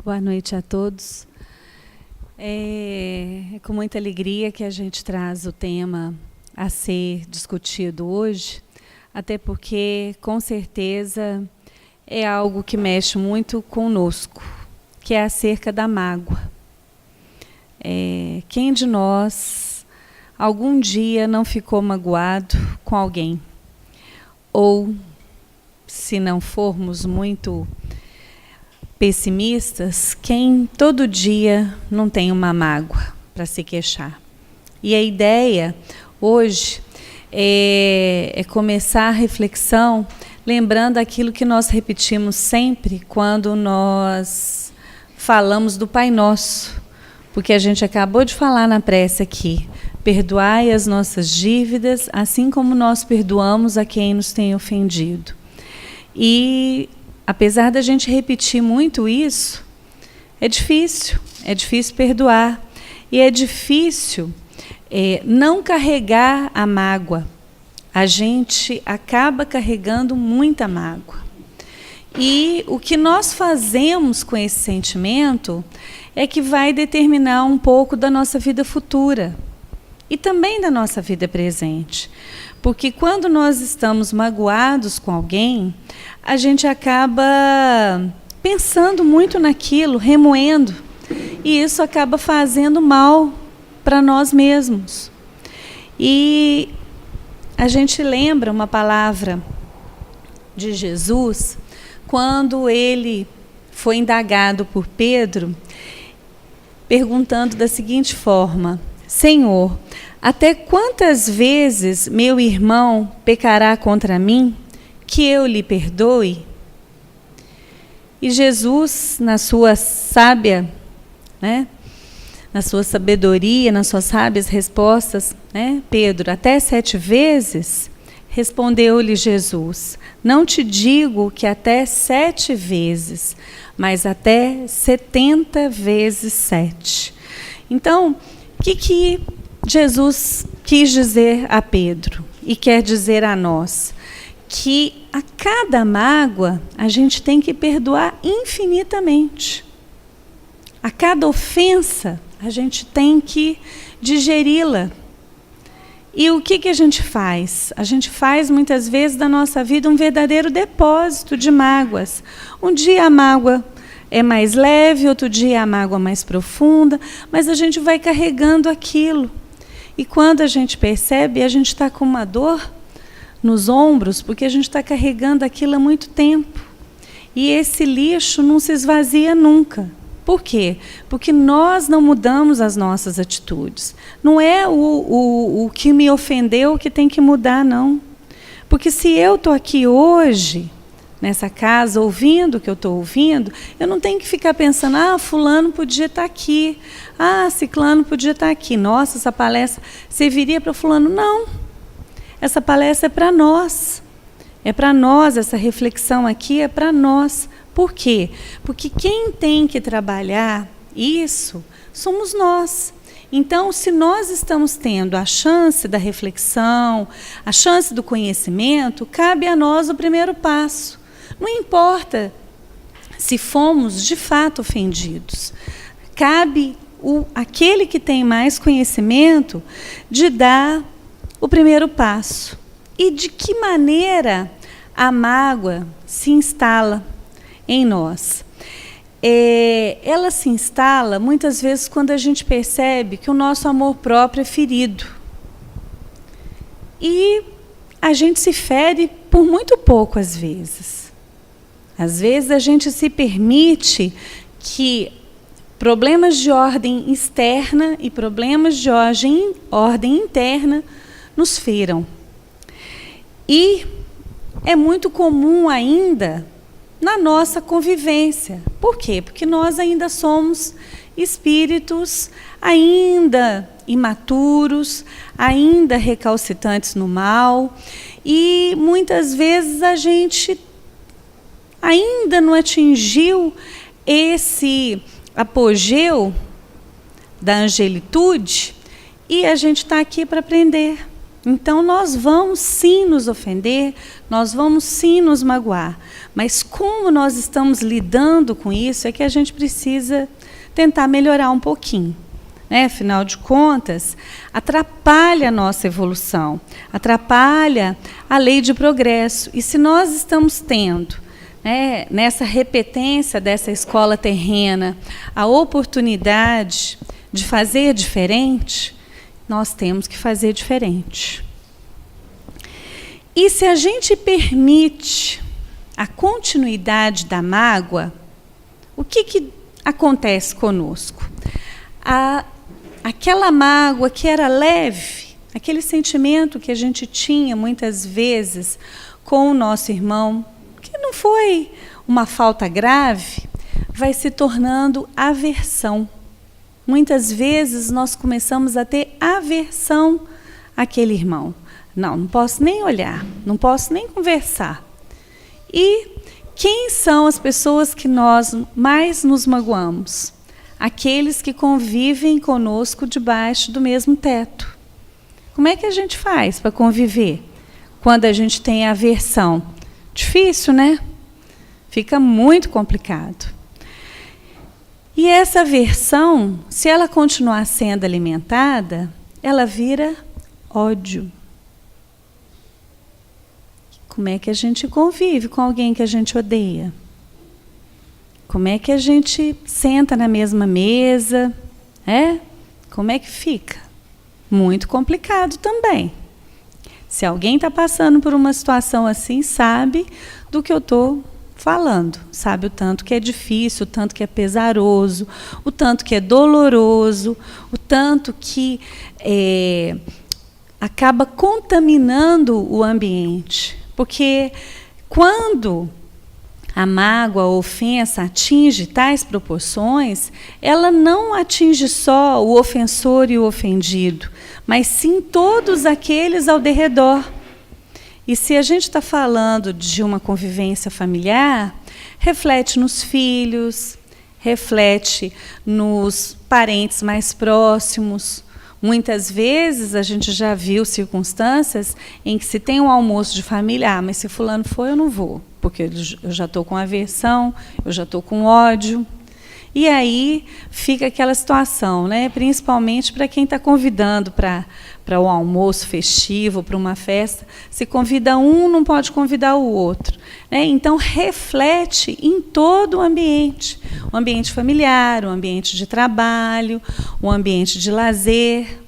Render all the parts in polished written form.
Boa noite a todos. É com muita alegria que a gente traz o tema a ser discutido hoje, até porque, com certeza, é algo que mexe muito conosco, que é acerca da mágoa. Quem de nós algum dia não ficou magoado com alguém? Ou, se não formos muito pessimistas, quem todo dia não tem uma mágoa para se queixar? E a ideia hoje é começar a reflexão lembrando aquilo que nós repetimos sempre quando nós falamos do Pai Nosso, porque a gente acabou de falar na prece aqui: perdoai as nossas dívidas, assim como nós perdoamos a quem nos tem ofendido. E apesar da gente repetir muito isso, é difícil perdoar. E é difícil não carregar a mágoa. A gente acaba carregando muita mágoa. E o que nós fazemos com esse sentimento é que vai determinar um pouco da nossa vida futura e também da nossa vida presente. Porque quando nós estamos magoados com alguém, a gente acaba pensando muito naquilo, remoendo, e isso acaba fazendo mal para nós mesmos. E a gente lembra uma palavra de Jesus, quando ele foi indagado por Pedro, perguntando da seguinte forma: Senhor, até quantas vezes meu irmão pecará contra mim, que eu lhe perdoe? E Jesus, na sua sábia, na sua sabedoria, nas suas sábias respostas, Pedro, até 7 vezes? Respondeu-lhe Jesus: não te digo que até 7 vezes, mas até 70 vezes 7. Então, o que Jesus quis dizer a Pedro e quer dizer a nós? Que a cada mágoa a gente tem que perdoar infinitamente. A cada ofensa a gente tem que digeri-la. E o que a gente faz? A gente faz muitas vezes da nossa vida um verdadeiro depósito de mágoas. Um dia a mágoa é mais leve, outro dia a mágoa mais profunda, mas a gente vai carregando aquilo. E quando a gente percebe, a gente está com uma dor nos ombros, porque a gente está carregando aquilo há muito tempo. E esse lixo não se esvazia nunca. Por quê? Porque nós não mudamos as nossas atitudes. Não é o que me ofendeu que tem que mudar, não. Porque se eu estou aqui hoje, nessa casa, ouvindo o que eu estou ouvindo, eu não tenho que ficar pensando: fulano podia estar aqui, ciclano podia estar aqui, nossa, essa palestra serviria para fulano. Não, essa palestra é para nós, essa reflexão aqui é para nós. Por quê? Porque quem tem que trabalhar isso somos nós. Então, se nós estamos tendo a chance da reflexão, a chance do conhecimento, cabe a nós o primeiro passo. Não importa se fomos de fato ofendidos. Cabe aquele que tem mais conhecimento de dar o primeiro passo. E de que maneira a mágoa se instala em nós? Ela se instala muitas vezes quando a gente percebe que o nosso amor próprio é ferido. E a gente se fere por muito pouco às vezes. Às vezes a gente se permite que problemas de ordem externa e problemas de ordem interna nos feram. E é muito comum ainda na nossa convivência. Por quê? Porque nós ainda somos espíritos ainda imaturos, ainda recalcitrantes no mal, e muitas vezes a gente ainda não atingiu esse apogeu da angelitude, e a gente está aqui para aprender. Então, nós vamos sim nos ofender, nós vamos sim nos magoar. Mas como nós estamos lidando com isso é que a gente precisa tentar melhorar um pouquinho. Afinal de contas, atrapalha a nossa evolução, atrapalha a lei de progresso. E se nós estamos tendo, nessa repetência dessa escola terrena, a oportunidade de fazer diferente, nós temos que fazer diferente. E se a gente permite a continuidade da mágoa, o que acontece conosco? Aquela mágoa que era leve, aquele sentimento que a gente tinha muitas vezes com o nosso irmão, que não foi uma falta grave, vai se tornando aversão. Muitas vezes nós começamos a ter aversão àquele irmão. Não posso nem olhar, não posso nem conversar. E quem são as pessoas que nós mais nos magoamos? Aqueles que convivem conosco debaixo do mesmo teto. Como é que a gente faz para conviver quando a gente tem aversão? Difícil, né? Fica muito complicado. E essa aversão, se ela continuar sendo alimentada, ela vira ódio. Como é que a gente convive com alguém que a gente odeia? Como é que a gente senta na mesma mesa? Como é que fica? Muito complicado também. Se alguém está passando por uma situação assim, sabe do que eu estou falando. Sabe o tanto que é difícil, o tanto que é pesaroso, o tanto que é doloroso, o tanto que acaba contaminando o ambiente. Porque quando a mágoa, a ofensa atinge tais proporções, ela não atinge só o ofensor e o ofendido, mas sim todos aqueles ao derredor. E se a gente está falando de uma convivência familiar, reflete nos filhos, reflete nos parentes mais próximos. Muitas vezes a gente já viu circunstâncias em que se tem um almoço de família, mas se fulano for, eu não vou, porque eu já estou com aversão, eu já estou com ódio. E aí fica aquela situação, principalmente para quem está convidando para o almoço festivo, para uma festa. Se convida um, não pode convidar o outro. Então, reflete em todo o ambiente familiar, o ambiente de trabalho, o ambiente de lazer.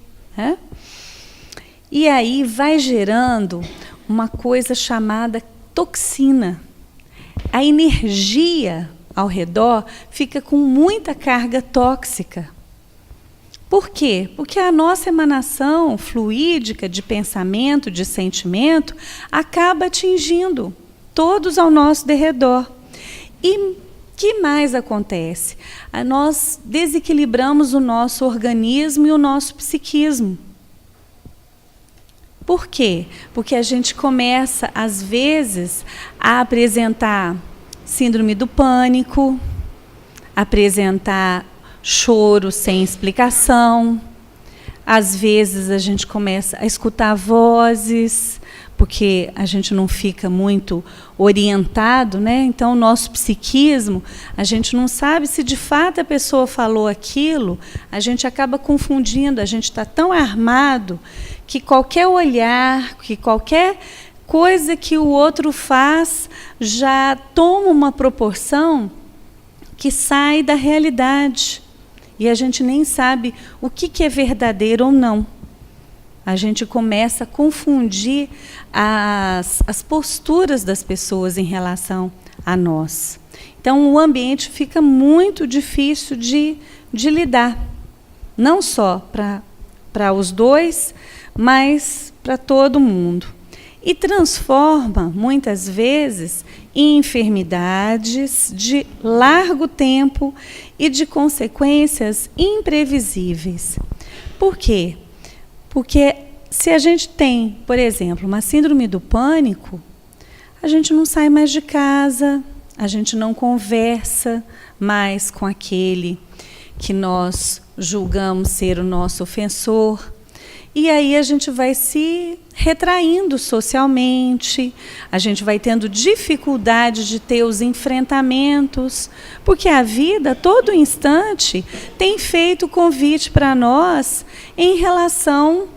E aí vai gerando uma coisa chamada toxina. A energia ao redor fica com muita carga tóxica. Por quê? Porque a nossa emanação fluídica de pensamento, de sentimento, acaba atingindo todos ao nosso derredor. E o que mais acontece? Nós desequilibramos o nosso organismo e o nosso psiquismo. Por quê? Porque a gente começa, às vezes, a apresentar síndrome do pânico, apresentar choro sem explicação. Às vezes a gente começa a escutar vozes, porque a gente não fica muito orientado, Então, o nosso psiquismo, a gente não sabe se de fato a pessoa falou aquilo, a gente acaba confundindo, a gente está tão armado que qualquer olhar, que qualquer coisa que o outro faz já toma uma proporção que sai da realidade. E a gente nem sabe o que é verdadeiro ou não. A gente começa a confundir as posturas das pessoas em relação a nós. Então, o ambiente fica muito difícil de lidar. Não só para os dois, mas para todo mundo. E transforma, muitas vezes, em enfermidades de largo tempo e de consequências imprevisíveis. Por quê? Porque se a gente tem, por exemplo, uma síndrome do pânico, a gente não sai mais de casa, a gente não conversa mais com aquele que nós julgamos ser o nosso ofensor. E aí a gente vai se retraindo socialmente, a gente vai tendo dificuldade de ter os enfrentamentos, porque a vida, a todo instante, tem feito convite para nós em relação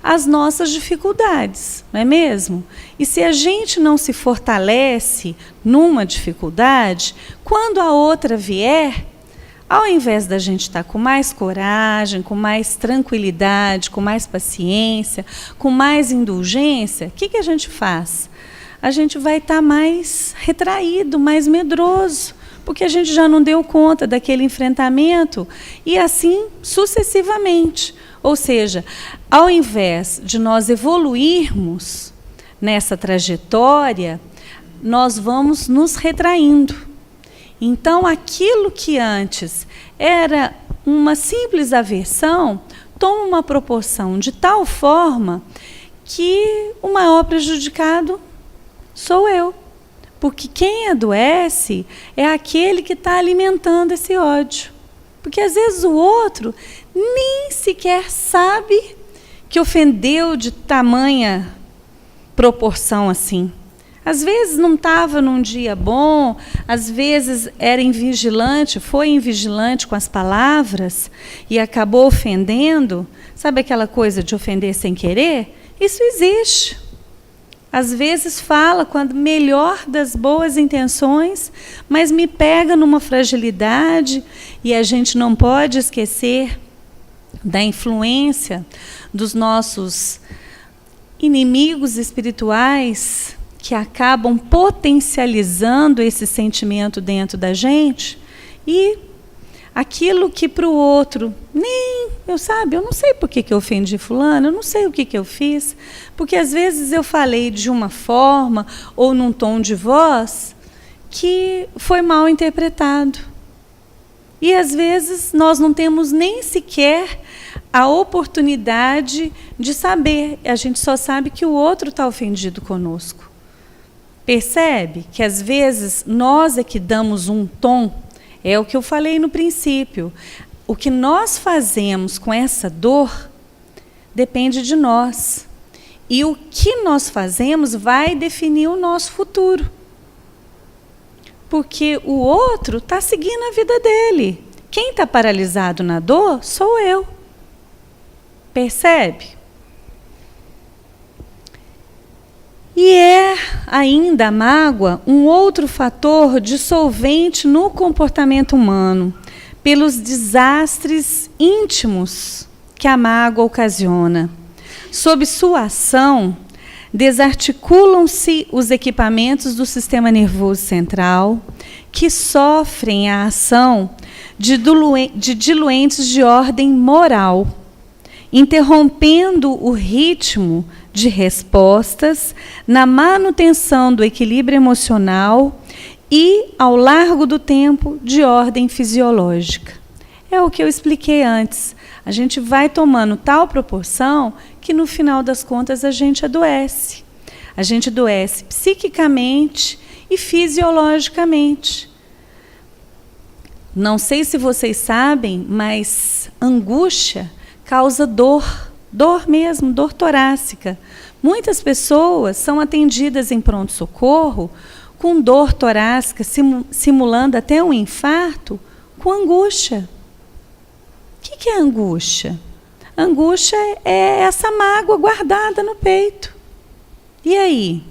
às nossas dificuldades, não é mesmo? E se a gente não se fortalece numa dificuldade, quando a outra vier, ao invés da gente estar com mais coragem, com mais tranquilidade, com mais paciência, com mais indulgência, o que a gente faz? A gente vai estar mais retraído, mais medroso, porque a gente já não deu conta daquele enfrentamento e assim sucessivamente. Ou seja, ao invés de nós evoluirmos nessa trajetória, nós vamos nos retraindo. Então, aquilo que antes era uma simples aversão, toma uma proporção de tal forma que o maior prejudicado sou eu. Porque quem adoece é aquele que está alimentando esse ódio. Porque às vezes o outro nem sequer sabe que ofendeu de tamanha proporção assim. Às vezes não estava num dia bom, às vezes era invigilante, foi invigilante com as palavras e acabou ofendendo. Sabe aquela coisa de ofender sem querer? Isso existe. Às vezes fala com a melhor das boas intenções, mas me pega numa fragilidade e a gente não pode esquecer da influência dos nossos inimigos espirituais que acabam potencializando esse sentimento dentro da gente e aquilo que para o outro, nem, eu não sei por que eu ofendi fulano, eu não sei o que eu fiz, porque às vezes eu falei de uma forma ou num tom de voz que foi mal interpretado. E às vezes nós não temos nem sequer a oportunidade de saber, a gente só sabe que o outro está ofendido conosco. Percebe que às vezes nós é que damos um tom, é o que eu falei no princípio. O que nós fazemos com essa dor depende de nós. E o que nós fazemos vai definir o nosso futuro. Porque o outro está seguindo a vida dele. Quem está paralisado na dor sou eu. Percebe? E é ainda a mágoa um outro fator dissolvente no comportamento humano, pelos desastres íntimos que a mágoa ocasiona. Sob sua ação, desarticulam-se os equipamentos do sistema nervoso central, que sofrem a ação de diluentes de ordem moral, interrompendo o ritmo de respostas na manutenção do equilíbrio emocional e, ao largo do tempo, de ordem fisiológica. É o que eu expliquei antes. A gente vai tomando tal proporção que, no final das contas, a gente adoece. A gente adoece psiquicamente e fisiologicamente. Não sei se vocês sabem, mas angústia causa dor. Dor mesmo, dor torácica. Muitas pessoas são atendidas em pronto-socorro com dor torácica, simulando até um infarto, com angústia. O que é angústia? Angústia é essa mágoa guardada no peito. E aí?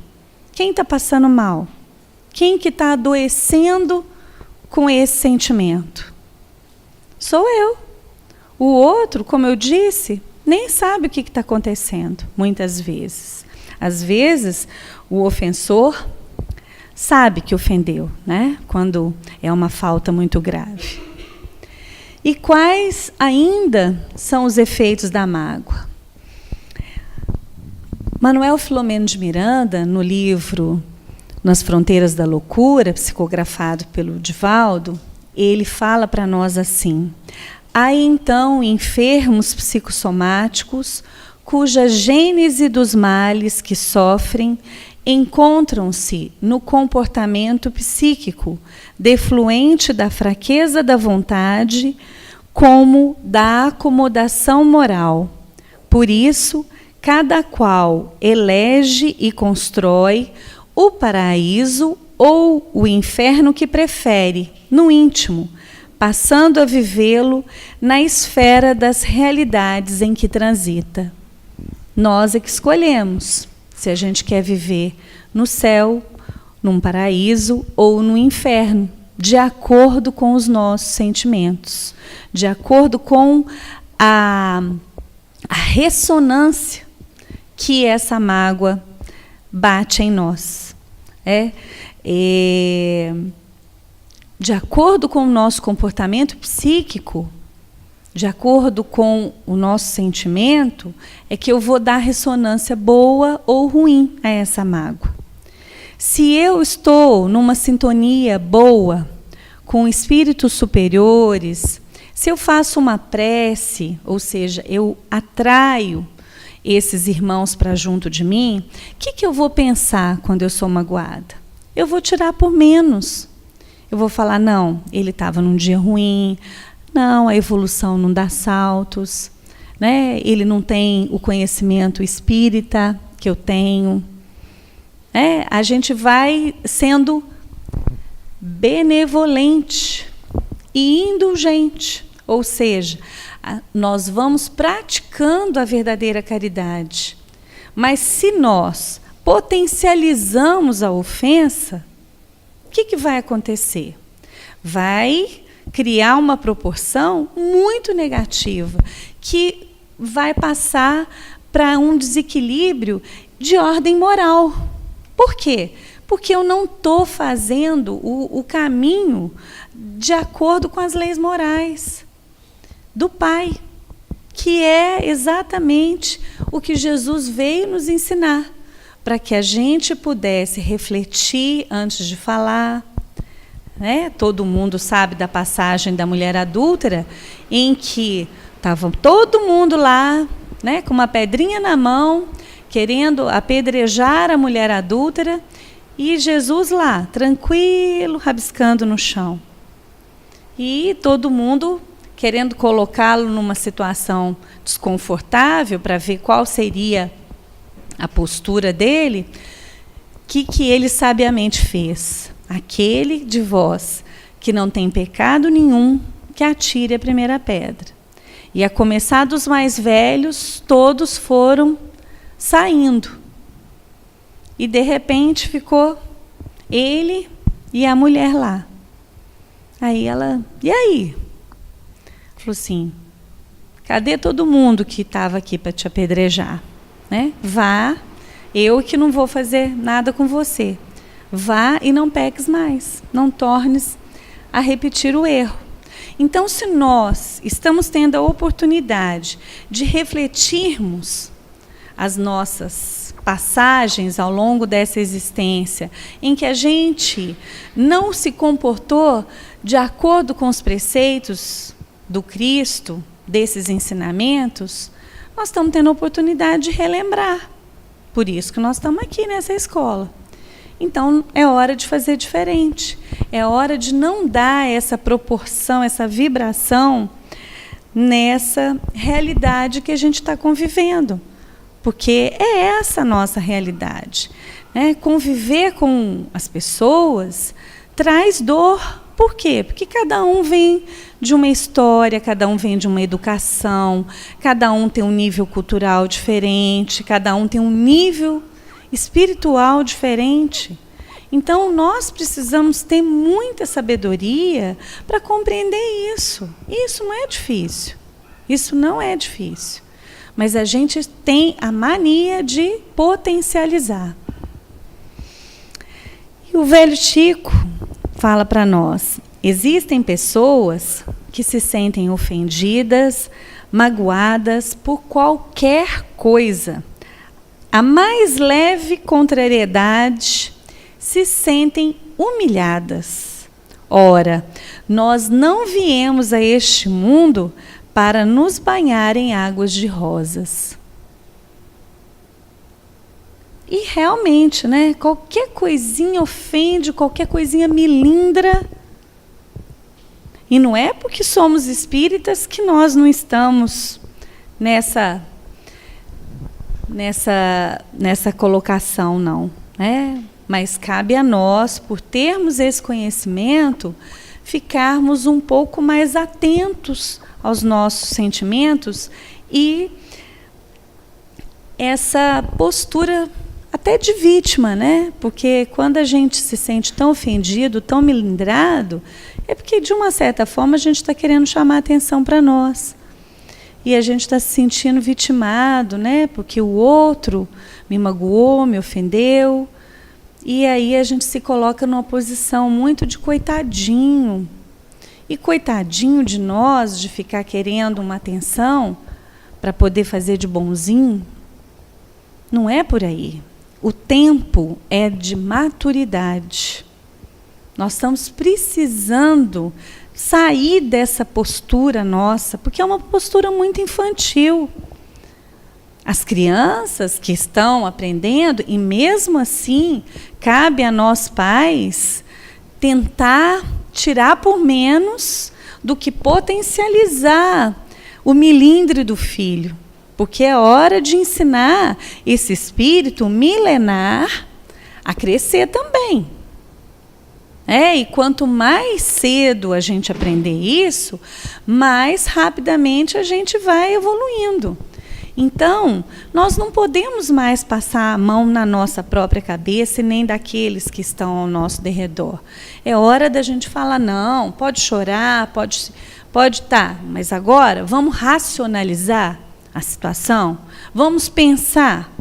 Quem está passando mal? Quem que está adoecendo com esse sentimento? Sou eu. O outro, como eu disse, nem sabe o que está acontecendo, muitas vezes. Às vezes, o ofensor sabe que ofendeu, né? Quando é uma falta muito grave. E quais ainda são os efeitos da mágoa? Manuel Filomeno de Miranda, no livro Nas Fronteiras da Loucura, psicografado pelo Divaldo, ele fala para nós assim: há então enfermos psicossomáticos cuja gênese dos males que sofrem encontram-se no comportamento psíquico, defluente da fraqueza da vontade, como da acomodação moral. Por isso, cada qual elege e constrói o paraíso ou o inferno que prefere, no íntimo, passando a vivê-lo na esfera das realidades em que transita. Nós é que escolhemos se a gente quer viver no céu, num paraíso ou no inferno, de acordo com os nossos sentimentos, de acordo com a ressonância que essa mágoa bate em nós. De acordo com o nosso comportamento psíquico, de acordo com o nosso sentimento, é que eu vou dar ressonância boa ou ruim a essa mágoa. Se eu estou numa sintonia boa com espíritos superiores, se eu faço uma prece, ou seja, eu atraio esses irmãos para junto de mim, o que eu vou pensar quando eu sou magoada? Eu vou tirar por menos. Eu vou falar, não, ele estava num dia ruim, não, a evolução não dá saltos, né? Ele não tem o conhecimento espírita que eu tenho. A gente vai sendo benevolente e indulgente, ou seja, nós vamos praticando a verdadeira caridade. Mas se nós potencializamos a ofensa, o que vai acontecer? Vai criar uma proporção muito negativa, que vai passar para um desequilíbrio de ordem moral. Por quê? Porque eu não estou fazendo o caminho de acordo com as leis morais do Pai, que é exatamente o que Jesus veio nos ensinar, para que a gente pudesse refletir antes de falar. Todo mundo sabe da passagem da mulher adúltera, em que estava todo mundo lá, com uma pedrinha na mão, querendo apedrejar a mulher adúltera, e Jesus lá, tranquilo, rabiscando no chão. E todo mundo querendo colocá-lo numa situação desconfortável para ver qual seria a postura dele. O que ele sabiamente fez? Aquele de vós que não tem pecado nenhum, que atire a primeira pedra. E a começar dos mais velhos, todos foram saindo. E de repente ficou ele e a mulher lá. Aí ela, e aí? Falou assim, cadê todo mundo que estava aqui para te apedrejar? Vá, eu que não vou fazer nada com você. Vá e não peques mais, não tornes a repetir o erro. Então, se nós estamos tendo a oportunidade de refletirmos as nossas passagens ao longo dessa existência, em que a gente não se comportou de acordo com os preceitos do Cristo, desses ensinamentos, nós estamos tendo a oportunidade de relembrar. Por isso que nós estamos aqui nessa escola. Então, é hora de fazer diferente. É hora de não dar essa proporção, essa vibração nessa realidade que a gente está convivendo. Porque é essa a nossa realidade. Conviver com as pessoas traz dor. Por quê? Porque cada um vem de uma história, cada um vem de uma educação, cada um tem um nível cultural diferente, cada um tem um nível espiritual diferente. Então, nós precisamos ter muita sabedoria para compreender isso. Isso não é difícil. Isso não é difícil. Mas a gente tem a mania de potencializar. E o velho Chico fala para nós, existem pessoas que se sentem ofendidas, magoadas por qualquer coisa. A mais leve contrariedade, se sentem humilhadas. Ora, nós não viemos a este mundo para nos banhar em águas de rosas. E realmente, qualquer coisinha ofende, qualquer coisinha melindra. E não é porque somos espíritas que nós não estamos nessa colocação, não, né? Mas cabe a nós, por termos esse conhecimento, ficarmos um pouco mais atentos aos nossos sentimentos e essa postura até de vítima, né? Porque quando a gente se sente tão ofendido, tão melindrado, é porque, de uma certa forma, a gente está querendo chamar a atenção para nós. E a gente está se sentindo vitimado, né? Porque o outro me magoou, me ofendeu. E aí a gente se coloca numa posição muito de coitadinho. E coitadinho de nós, de ficar querendo uma atenção para poder fazer de bonzinho. Não é por aí. O tempo é de maturidade. Nós estamos precisando sair dessa postura nossa, porque é uma postura muito infantil. As crianças que estão aprendendo, e mesmo assim, cabe a nós pais tentar tirar por menos do que potencializar o melindre do filho. Porque é hora de ensinar esse espírito milenar a crescer também. E quanto mais cedo a gente aprender isso, mais rapidamente a gente vai evoluindo. Então, nós não podemos mais passar a mão na nossa própria cabeça e nem daqueles que estão ao nosso derredor. É hora da gente falar, não, pode chorar, pode tá, mas agora vamos racionalizar a situação, vamos pensar,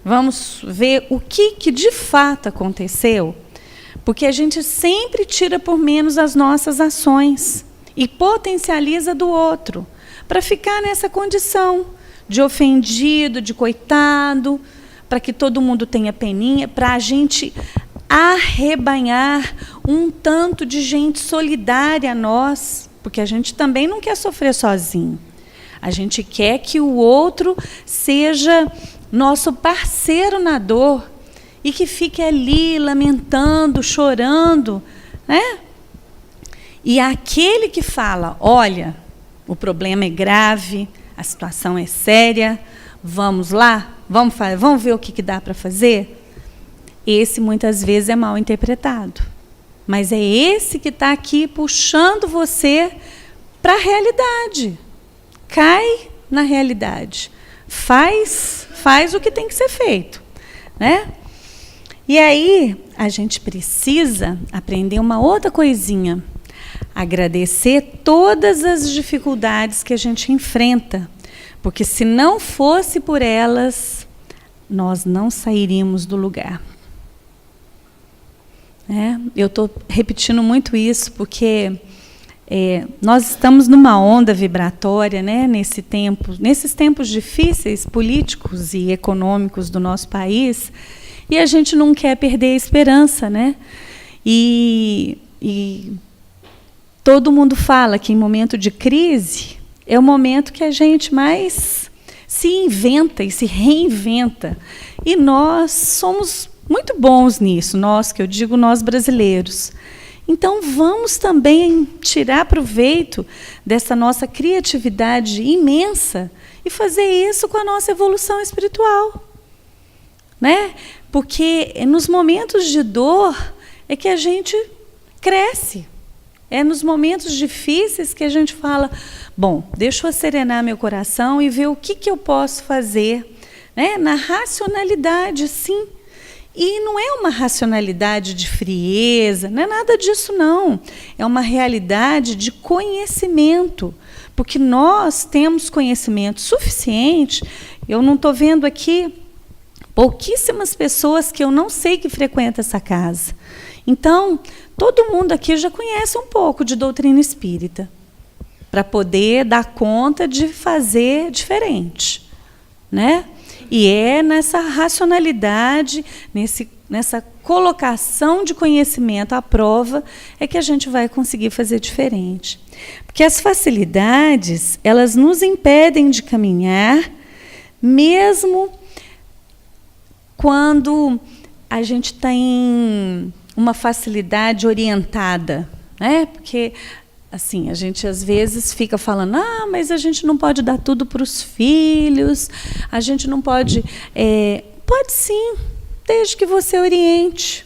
vamos ver o que de fato aconteceu, porque a gente sempre tira por menos as nossas ações e potencializa do outro, para ficar nessa condição de ofendido, de coitado, para que todo mundo tenha peninha, para a gente arrebanhar um tanto de gente solidária a nós, porque a gente também não quer sofrer sozinho. A gente quer que o outro seja nosso parceiro na dor e que fique ali lamentando, chorando, né? E aquele que fala, olha, o problema é grave, a situação é séria, vamos lá, vamos ver o que dá para fazer. Esse muitas vezes é mal interpretado, mas é esse que está aqui puxando você para a realidade. Cai na realidade, faz o que tem que ser feito, né? E aí a gente precisa aprender uma outra coisinha, agradecer todas as dificuldades que a gente enfrenta, porque se não fosse por elas, nós não sairíamos do lugar. Eu estou repetindo muito isso porque nós estamos numa onda vibratória, né, nesses tempos difíceis, políticos e econômicos do nosso país, e a gente não quer perder a esperança, né? E todo mundo fala que em momento de crise é o momento que a gente mais se inventa e se reinventa. E nós somos muito bons nisso, nós, que eu digo nós brasileiros. Então, vamos também tirar proveito dessa nossa criatividade imensa e fazer isso com a nossa evolução espiritual, né? Porque nos momentos de dor é que a gente cresce. É nos momentos difíceis que a gente fala, bom, deixa eu serenar meu coração e ver o que eu posso fazer, né? Na racionalidade, sim. E não é uma racionalidade de frieza, não é nada disso, não. É uma realidade de conhecimento, porque nós temos conhecimento suficiente. Eu não estou vendo aqui pouquíssimas pessoas que eu não sei que frequentam essa casa. Então, todo mundo aqui já conhece um pouco de doutrina espírita, para poder dar conta de fazer diferente, né? E é nessa racionalidade, nessa colocação de conhecimento à prova, é que a gente vai conseguir fazer diferente. Porque as facilidades, elas nos impedem de caminhar, mesmo quando a gente tem uma facilidade orientada, né? Porque assim, a gente às vezes fica falando, mas a gente não pode dar tudo para os filhos, a gente não pode... Pode sim, desde que você oriente.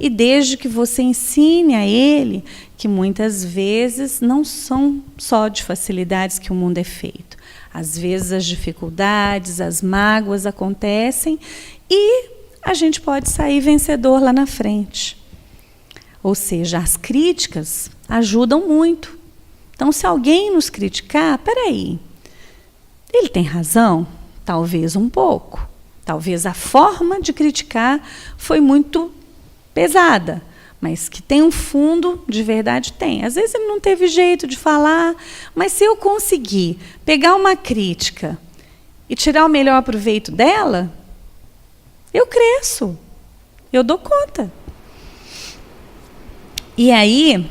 E desde que você ensine a ele que muitas vezes não são só de facilidades que o mundo é feito. Às vezes as dificuldades, as mágoas acontecem e a gente pode sair vencedor lá na frente. Ou seja, as críticas ajudam muito. Então, se alguém nos criticar, peraí, ele tem razão? Talvez um pouco. Talvez a forma de criticar foi muito pesada, mas que tem um fundo de verdade, tem. Às vezes ele não teve jeito de falar, mas se eu conseguir pegar uma crítica e tirar o melhor proveito dela, eu cresço, eu dou conta. E aí,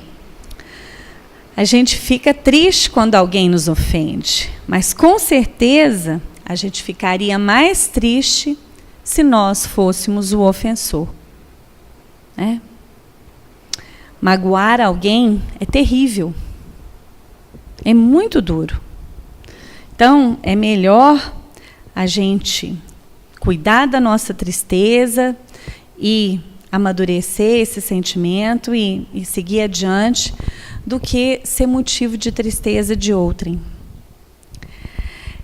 a gente fica triste quando alguém nos ofende, mas com certeza a gente ficaria mais triste se nós fôssemos o ofensor. Magoar alguém é terrível, é muito duro. Então, é melhor a gente cuidar da nossa tristeza e amadurecer esse sentimento e seguir adiante, do que ser motivo de tristeza de outrem.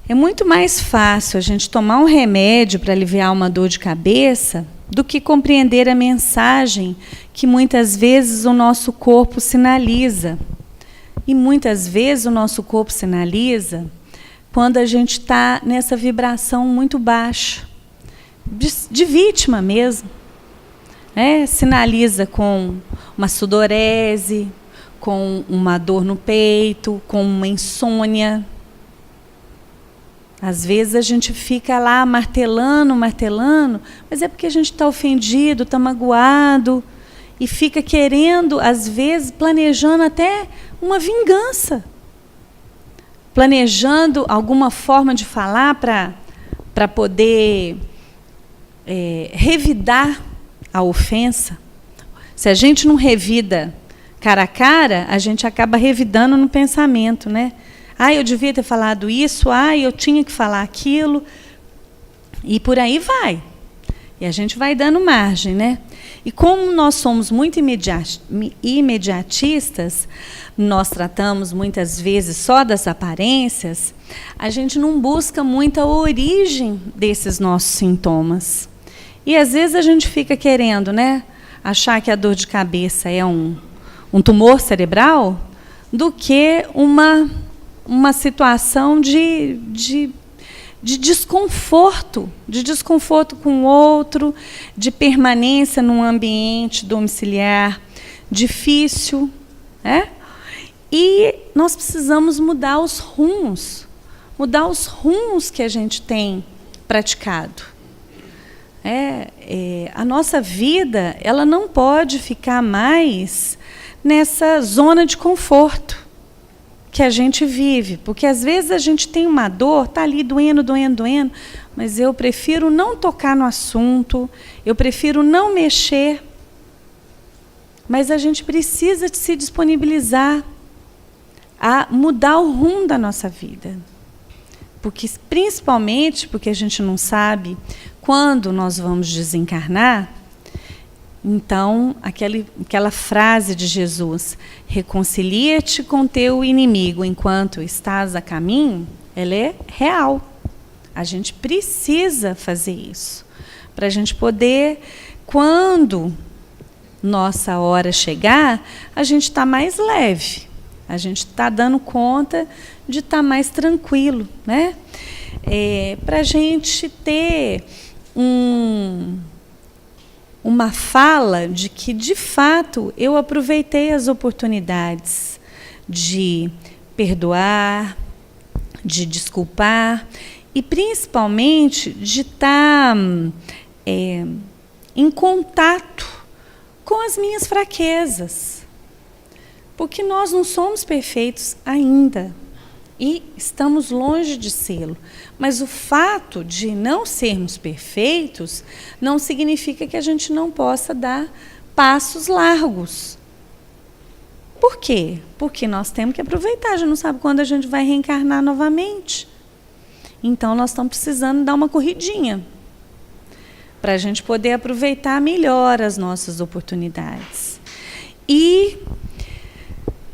É muito mais fácil a gente tomar um remédio para aliviar uma dor de cabeça do que compreender a mensagem que muitas vezes o nosso corpo sinaliza. E muitas vezes o nosso corpo sinaliza quando a gente está nessa vibração muito baixa, de vítima mesmo. Sinaliza com uma sudorese, com uma dor no peito, com uma insônia. Às vezes a gente fica lá martelando, mas é porque a gente está ofendido, está magoado, e fica querendo, às vezes, planejando até uma vingança. Planejando alguma forma de falar para poder revidar a ofensa. Se a gente não revida cara a cara, a gente acaba revidando no pensamento, né? Eu devia ter falado isso, eu tinha que falar aquilo, e por aí vai. E a gente vai dando margem, né? E como nós somos muito imediatistas, nós tratamos muitas vezes só das aparências, a gente não busca muito a origem desses nossos sintomas. E às vezes a gente fica querendo, né, achar que a dor de cabeça é um tumor cerebral, do que uma situação de desconforto com o outro, de permanência num ambiente domiciliar difícil, E nós precisamos mudar os rumos que a gente tem praticado. A nossa vida, ela não pode ficar mais nessa zona de conforto que a gente vive, porque às vezes a gente tem uma dor, está ali doendo, mas eu prefiro não tocar no assunto, eu prefiro não mexer, mas a gente precisa de se disponibilizar a mudar o rumo da nossa vida, principalmente porque a gente não sabe quando nós vamos desencarnar. Então, aquela frase de Jesus, reconcilia-te com teu inimigo enquanto estás a caminho, ela é real. A gente precisa fazer isso, para a gente poder, quando nossa hora chegar, a gente está mais leve, a gente está dando conta de estar mais tranquilo, né? Para a gente ter uma fala de que, de fato, eu aproveitei as oportunidades de perdoar, de desculpar e, principalmente, de estar em contato com as minhas fraquezas. Porque nós não somos perfeitos ainda e estamos longe de sê-lo. Mas o fato de não sermos perfeitos não significa que a gente não possa dar passos largos. Por quê? Porque nós temos que aproveitar, a gente não sabe quando a gente vai reencarnar novamente. Então, nós estamos precisando dar uma corridinha para a gente poder aproveitar melhor as nossas oportunidades. E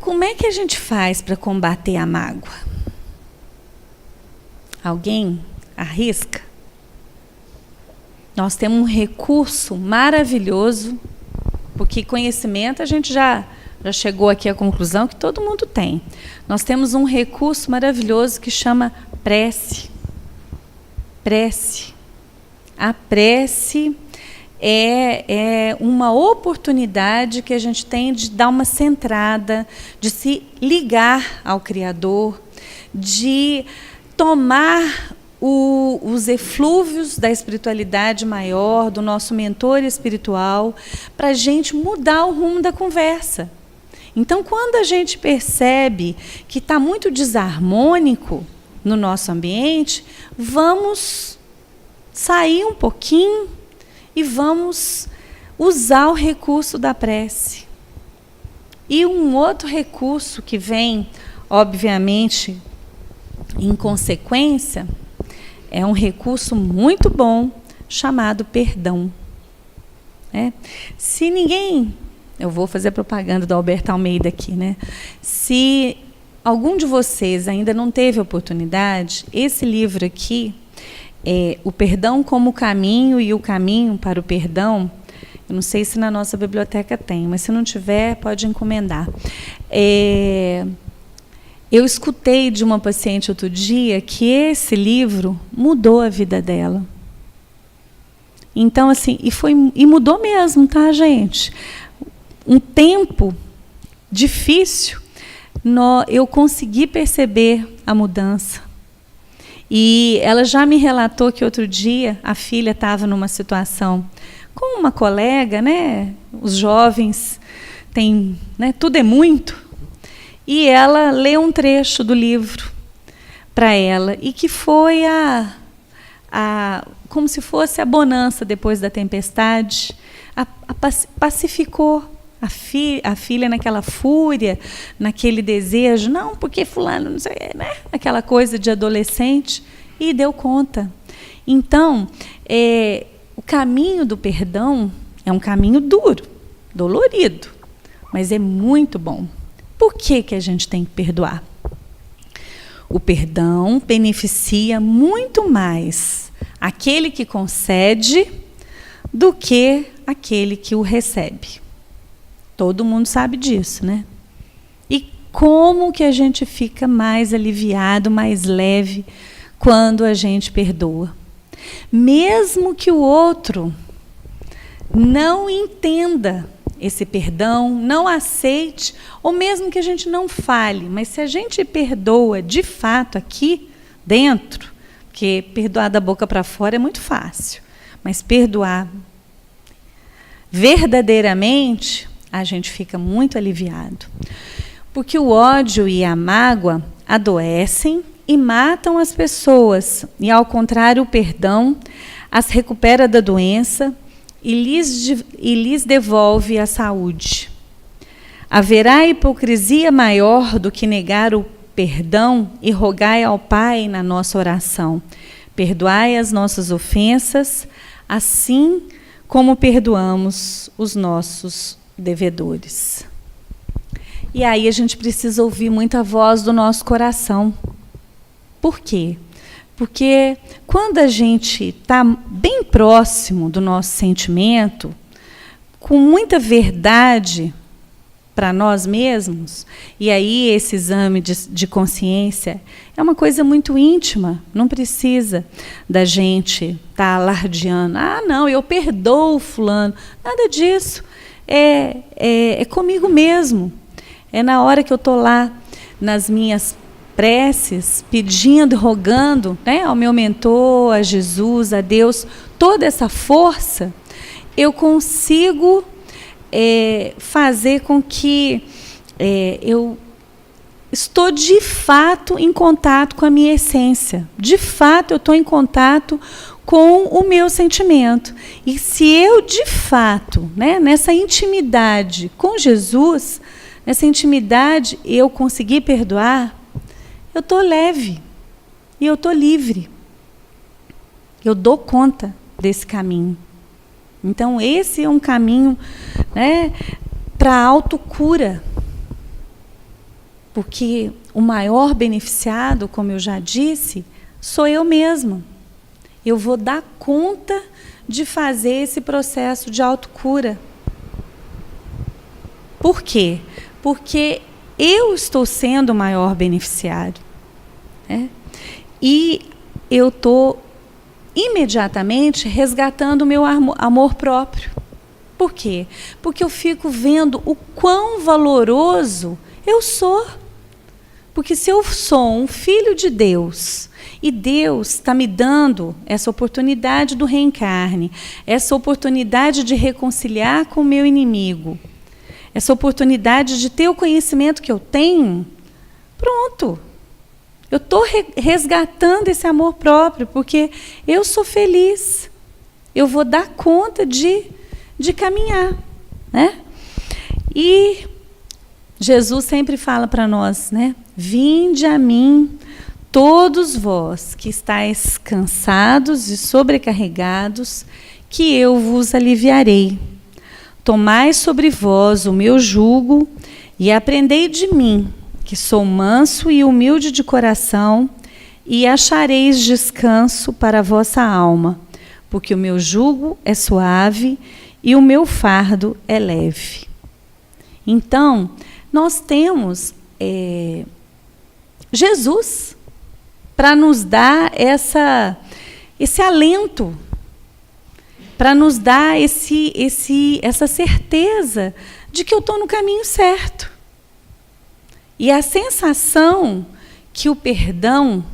como é que a gente faz para combater a mágoa? Alguém arrisca? Nós temos um recurso maravilhoso, porque conhecimento a gente já chegou aqui à conclusão que todo mundo tem. Nós temos um recurso maravilhoso que chama prece. Prece. A prece é uma oportunidade que a gente tem de dar uma centrada, de se ligar ao Criador, de tomar os eflúvios da espiritualidade maior, do nosso mentor espiritual, para a gente mudar o rumo da conversa. Então, quando a gente percebe que está muito desarmônico no nosso ambiente, vamos sair um pouquinho e vamos usar o recurso da prece. E um outro recurso que vem, obviamente, em consequência, é um recurso muito bom chamado perdão. Se ninguém... Eu vou fazer a propaganda do Alberto Almeida aqui, né? Se algum de vocês ainda não teve oportunidade, esse livro aqui, O Perdão como Caminho e o Caminho para o Perdão, eu não sei se na nossa biblioteca tem, mas se não tiver, pode encomendar. Eu escutei de uma paciente outro dia que esse livro mudou a vida dela. Então, assim, e mudou mesmo, tá, gente? Um tempo difícil, eu consegui perceber a mudança. E ela já me relatou que outro dia a filha estava numa situação com uma colega, né? Os jovens têm, né? Tudo é muito. E ela leu um trecho do livro para ela, e que foi como se fosse a bonança depois da tempestade, pacificou a filha naquela fúria, naquele desejo, não, porque fulano, não sei, né? Aquela coisa de adolescente, e deu conta. Então, o caminho do perdão é um caminho duro, dolorido, mas é muito bom. Por que a gente tem que perdoar? O perdão beneficia muito mais aquele que concede do que aquele que o recebe. Todo mundo sabe disso, né? E como que a gente fica mais aliviado, mais leve, quando a gente perdoa? Mesmo que o outro não entenda esse perdão, não aceite, ou mesmo que a gente não fale, mas se a gente perdoa de fato aqui dentro, porque perdoar da boca para fora é muito fácil, mas perdoar verdadeiramente, a gente fica muito aliviado. Porque o ódio e a mágoa adoecem e matam as pessoas, e ao contrário, o perdão as recupera da doença e lhes devolve a saúde. Haverá hipocrisia maior do que negar o perdão e rogai ao Pai na nossa oração: perdoai as nossas ofensas, assim como perdoamos os nossos devedores. E aí a gente precisa ouvir muito a voz do nosso coração. Por quê? Porque quando a gente está bem próximo do nosso sentimento, com muita verdade para nós mesmos, e aí esse exame de consciência é uma coisa muito íntima, não precisa da gente estar alardeando, não, eu perdoo fulano, nada disso, é comigo mesmo, é na hora que eu estou lá nas minhas preces, pedindo, rogando, né, ao meu mentor, a Jesus, a Deus, toda essa força, eu consigo fazer com que eu estou de fato em contato com a minha essência. De fato, eu estou em contato com o meu sentimento. E se eu, de fato, né, nessa intimidade com Jesus, nessa intimidade, eu consegui perdoar, eu estou leve e eu estou livre. Eu dou conta desse caminho. Então, esse é um caminho, né, para a autocura. Porque o maior beneficiado, como eu já disse, sou eu mesma. Eu vou dar conta de fazer esse processo de autocura. Por quê? Porque eu estou sendo o maior beneficiário. Né? E eu estou imediatamente resgatando o meu amor próprio. Por quê? Porque eu fico vendo o quão valoroso eu sou. Porque se eu sou um filho de Deus, e Deus está me dando essa oportunidade do reencarne, essa oportunidade de reconciliar com o meu inimigo, essa oportunidade de ter o conhecimento que eu tenho, pronto. Eu estou resgatando esse amor próprio, porque eu sou feliz. Eu vou dar conta de caminhar. Né? E Jesus sempre fala para nós, né? Vinde a mim, todos vós que estáis cansados e sobrecarregados, que eu vos aliviarei. Tomai sobre vós o meu jugo e aprendei de mim, que sou manso e humilde de coração, e achareis descanso para a vossa alma, porque o meu jugo é suave e o meu fardo é leve. Então, nós temos Jesus para nos dar esse alento, para nos dar essa certeza de que eu estou no caminho certo. E a sensação que o perdão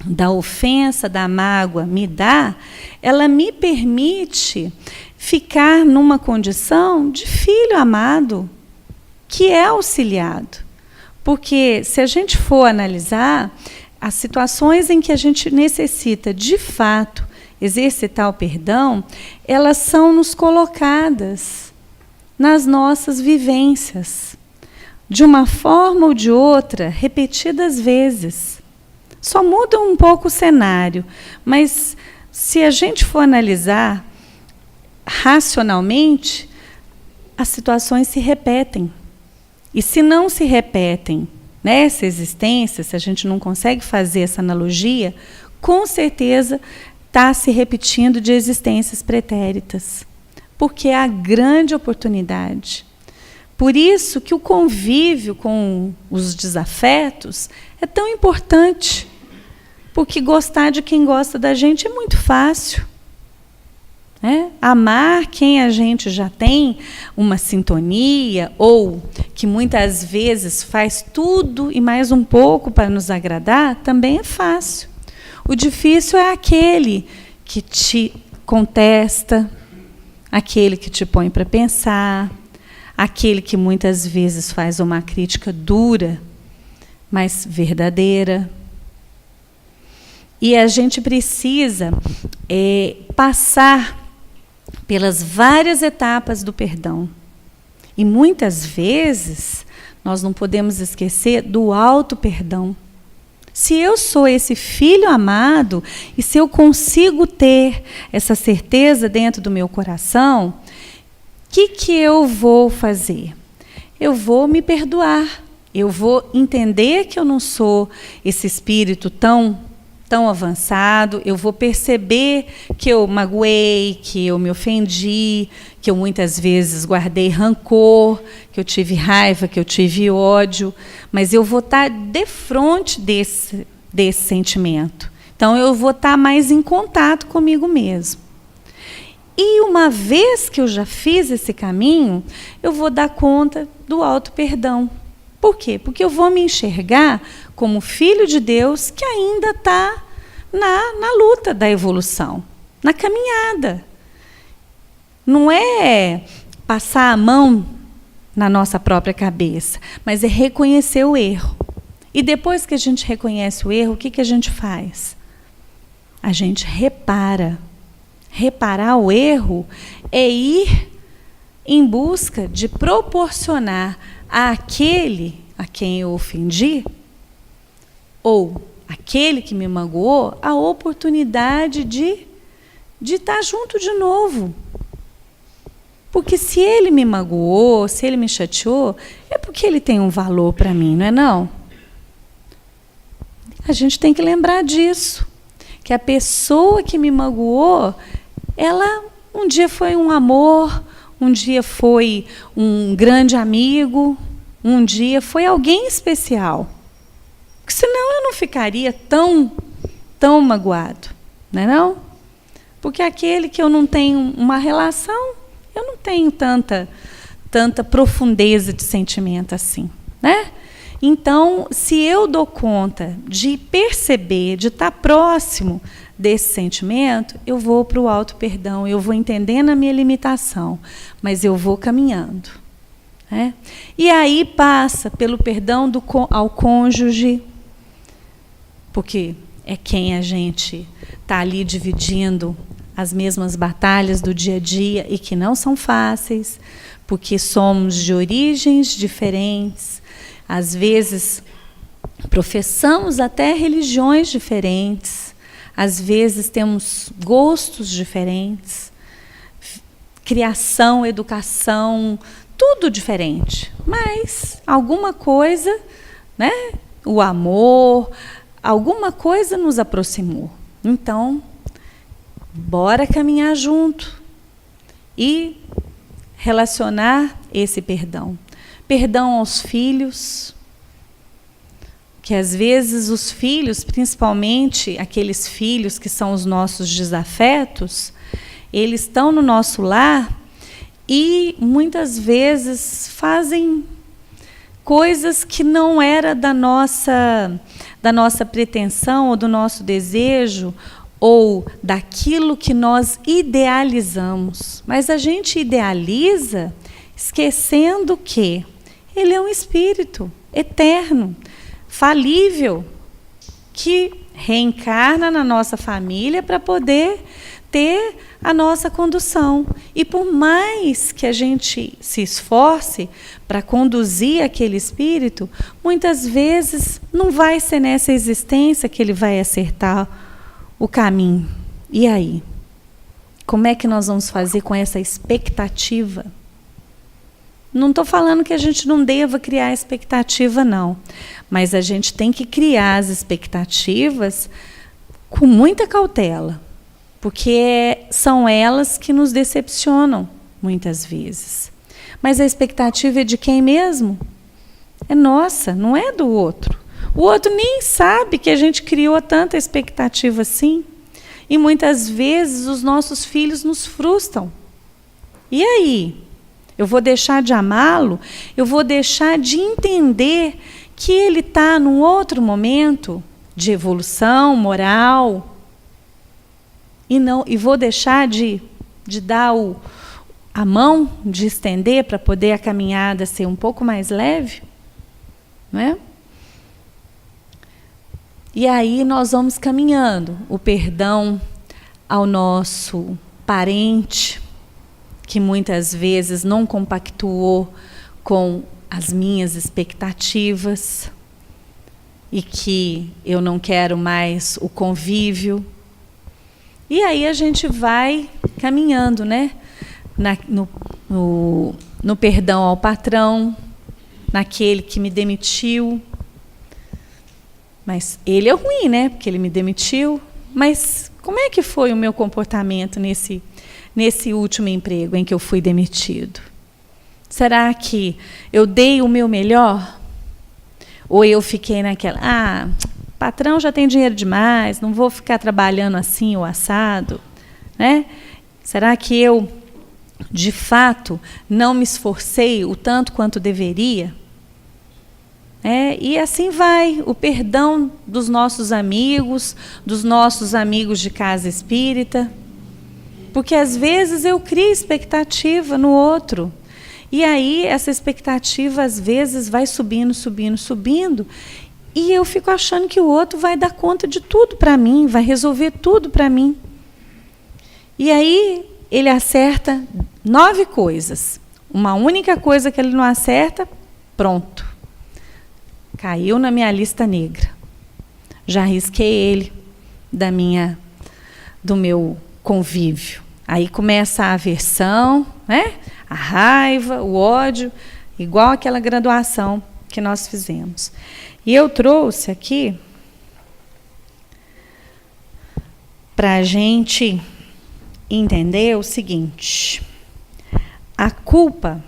da ofensa, da mágoa me dá, ela me permite ficar numa condição de filho amado, que é auxiliado. Porque se a gente for analisar, as situações em que a gente necessita, de fato, exercitar o perdão, elas são nos colocadas nas nossas vivências, de uma forma ou de outra, repetidas vezes. Só muda um pouco o cenário, mas se a gente for analisar racionalmente, as situações se repetem. E se não se repetem nessa existência, se a gente não consegue fazer essa analogia, com certeza está se repetindo de existências pretéritas. Porque é a grande oportunidade. Por isso que o convívio com os desafetos é tão importante. Porque gostar de quem gosta da gente é muito fácil. Amar quem a gente já tem uma sintonia, ou que muitas vezes faz tudo e mais um pouco para nos agradar, também é fácil. O difícil é aquele que te contesta, aquele que te põe para pensar, aquele que muitas vezes faz uma crítica dura, mas verdadeira. E a gente precisa passar pelas várias etapas do perdão. E muitas vezes nós não podemos esquecer do auto-perdão. Se eu sou esse filho amado, e se eu consigo ter essa certeza dentro do meu coração, o que eu vou fazer? Eu vou me perdoar. Eu vou entender que eu não sou esse espírito tão avançado, eu vou perceber que eu magoei, que eu me ofendi, que eu muitas vezes guardei rancor, que eu tive raiva, que eu tive ódio, mas eu vou estar defronte desse sentimento. Então, eu vou estar mais em contato comigo mesmo. E uma vez que eu já fiz esse caminho, eu vou dar conta do auto-perdão. Por quê? Porque eu vou me enxergar como filho de Deus que ainda está na luta da evolução, na caminhada. Não é passar a mão na nossa própria cabeça, mas é reconhecer o erro. E depois que a gente reconhece o erro, o que a gente faz? A gente repara. Reparar o erro é ir em busca de proporcionar àquele a quem eu ofendi, ou aquele que me magoou, a oportunidade de estar junto de novo. Porque se ele me magoou, se ele me chateou, é porque ele tem um valor para mim, não é não? A gente tem que lembrar disso. Que a pessoa que me magoou, ela um dia foi um amor, um dia foi um grande amigo, um dia foi alguém especial. Porque senão eu não ficaria tão magoado, não é não? Porque aquele que eu não tenho uma relação, eu não tenho tanta profundeza de sentimento assim, né? Então, se eu dou conta de perceber, de estar próximo desse sentimento, eu vou para o auto-perdão, eu vou entendendo a minha limitação, mas eu vou caminhando, né? E aí passa pelo perdão ao cônjuge, porque é quem a gente está ali dividindo as mesmas batalhas do dia a dia e que não são fáceis, porque somos de origens diferentes, às vezes professamos até religiões diferentes, às vezes temos gostos diferentes, criação, educação, tudo diferente, mas alguma coisa, né, o amor, alguma coisa nos aproximou. Então, bora caminhar junto e relacionar esse perdão. Perdão aos filhos, que às vezes os filhos, principalmente aqueles filhos que são os nossos desafetos, eles estão no nosso lar e muitas vezes fazem coisas que não era da nossa pretensão ou do nosso desejo, ou daquilo que nós idealizamos. Mas a gente idealiza esquecendo que ele é um espírito eterno, falível, que reencarna na nossa família para poder ter a nossa condução. E por mais que a gente se esforce para conduzir aquele espírito, muitas vezes não vai ser nessa existência que ele vai acertar o caminho. E aí? Como é que nós vamos fazer com essa expectativa? Não estou falando que a gente não deva criar expectativa, não. Mas a gente tem que criar as expectativas com muita cautela. Porque são elas que nos decepcionam, muitas vezes. Mas a expectativa é de quem mesmo? É nossa, não é do outro. O outro nem sabe que a gente criou tanta expectativa assim. E muitas vezes os nossos filhos nos frustram. E aí? Eu vou deixar de amá-lo? Eu vou deixar de entender que ele está num outro momento de evolução moral? E vou deixar de dar a mão, de estender para poder a caminhada ser um pouco mais leve? Não é? E aí nós vamos caminhando. O perdão ao nosso parente, que muitas vezes não compactuou com as minhas expectativas e que eu não quero mais o convívio. E aí a gente vai caminhando, né? No perdão ao patrão, naquele que me demitiu. Mas ele é ruim, né? Porque ele me demitiu. Mas como é que foi o meu comportamento nesse último emprego em que eu fui demitido? Será que eu dei o meu melhor? Ou eu fiquei naquela, patrão já tem dinheiro demais, não vou ficar trabalhando assim ou assado, né? Será que eu, de fato, não me esforcei o tanto quanto deveria? E assim vai, o perdão dos nossos amigos de casa espírita, porque às vezes eu crio expectativa no outro, e aí essa expectativa às vezes vai subindo, e eu fico achando que o outro vai dar conta de tudo para mim, vai resolver tudo para mim. E aí ele acerta 9 coisas, uma única coisa que ele não acerta, Pronto. Caiu na minha lista negra. Já risquei ele do meu convívio. Aí começa a aversão, né? A raiva, o ódio, igual aquela graduação que nós fizemos. E eu trouxe aqui para a gente entender o seguinte: a culpa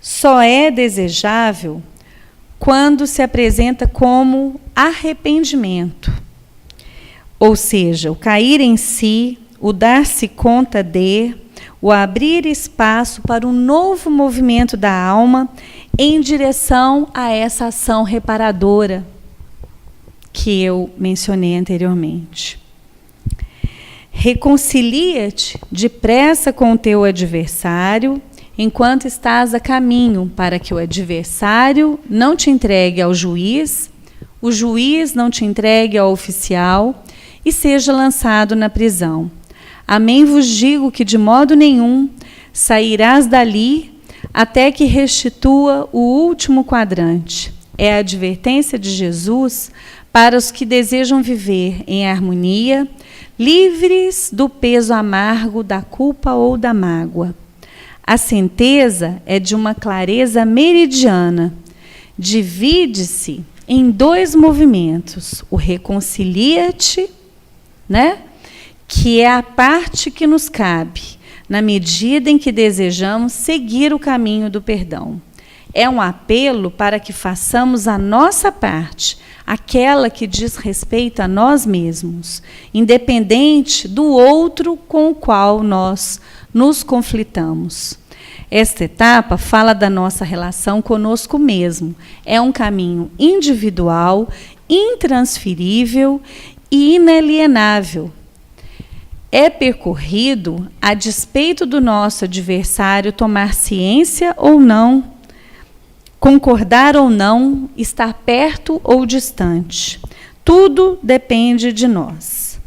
só é desejável quando se apresenta como arrependimento. Ou seja, o cair em si, o dar-se conta de, o abrir espaço para um novo movimento da alma em direção a essa ação reparadora que eu mencionei anteriormente. Reconcilia-te depressa com o teu adversário, enquanto estás a caminho, para que o adversário não te entregue ao juiz, o juiz não te entregue ao oficial e seja lançado na prisão. Amém vos digo que de modo nenhum sairás dali até que restitua o último quadrante. É a advertência de Jesus para os que desejam viver em harmonia, livres do peso amargo da culpa ou da mágoa. A sentença é de uma clareza meridiana. Divide-se em dois movimentos. O reconcilia-te, né? Que é a parte que nos cabe, na medida em que desejamos seguir o caminho do perdão. É um apelo para que façamos a nossa parte, aquela que diz respeito a nós mesmos, independente do outro com o qual nós nos conflitamos. Esta etapa fala da nossa relação conosco mesmo. É um caminho individual, intransferível e inalienável. É percorrido a despeito do nosso adversário tomar ciência ou não, concordar ou não, estar perto ou distante. Tudo depende de nós.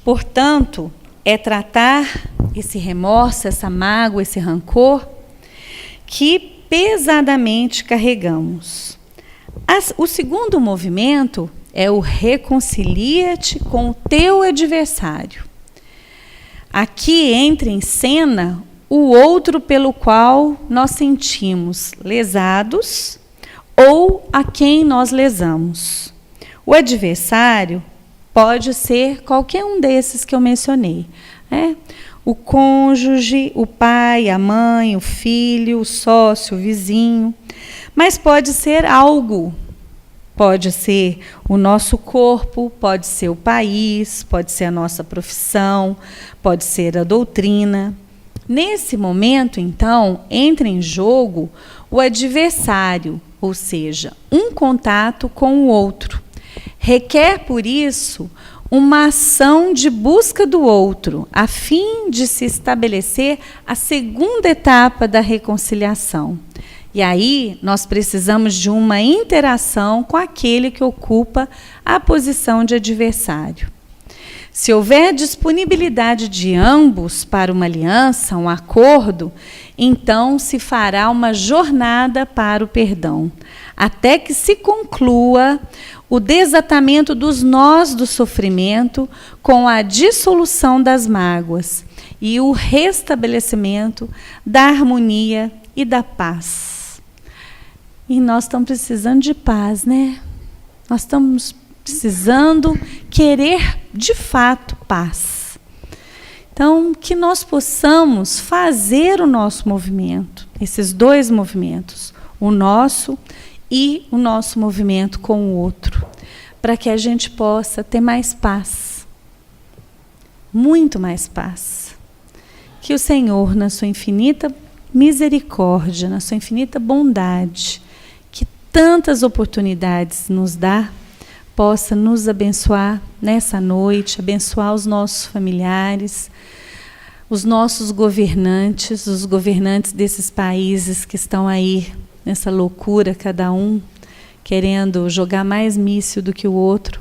Portanto, é tratar esse remorso, essa mágoa, esse rancor que pesadamente carregamos. O segundo movimento é o reconcilia-te com o teu adversário. Aqui entra em cena o outro pelo qual nós sentimos lesados ou a quem nós lesamos. O adversário pode ser qualquer um desses que eu mencionei, né? O cônjuge, o pai, a mãe, o filho, o sócio, o vizinho. Mas pode ser algo. Pode ser o nosso corpo, pode ser o país, pode ser a nossa profissão, pode ser a doutrina. Nesse momento, então, entra em jogo o adversário, ou seja, um contato com o outro. Requer, por isso, uma ação de busca do outro, a fim de se estabelecer a segunda etapa da reconciliação. E aí, nós precisamos de uma interação com aquele que ocupa a posição de adversário. Se houver disponibilidade de ambos para uma aliança, um acordo, então se fará uma jornada para o perdão, até que se conclua o desatamento dos nós do sofrimento com a dissolução das mágoas e o restabelecimento da harmonia e da paz. E nós estamos precisando de paz, né? Nós estamos precisando querer, de fato, paz. Então, que nós possamos fazer o nosso movimento, esses dois movimentos, o nosso e o nosso movimento com o outro, para que a gente possa ter mais paz, muito mais paz. Que o Senhor, na sua infinita misericórdia, na sua infinita bondade, que tantas oportunidades nos dá, possa nos abençoar nessa noite, abençoar os nossos familiares, os nossos governantes, os governantes desses países que estão aí nessa loucura, cada um querendo jogar mais míssil do que o outro,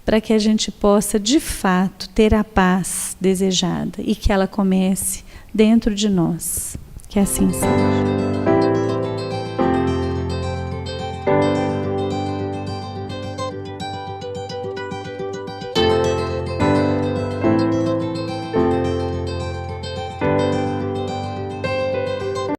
para que a gente possa, de fato, ter a paz desejada e que ela comece dentro de nós. Que assim seja.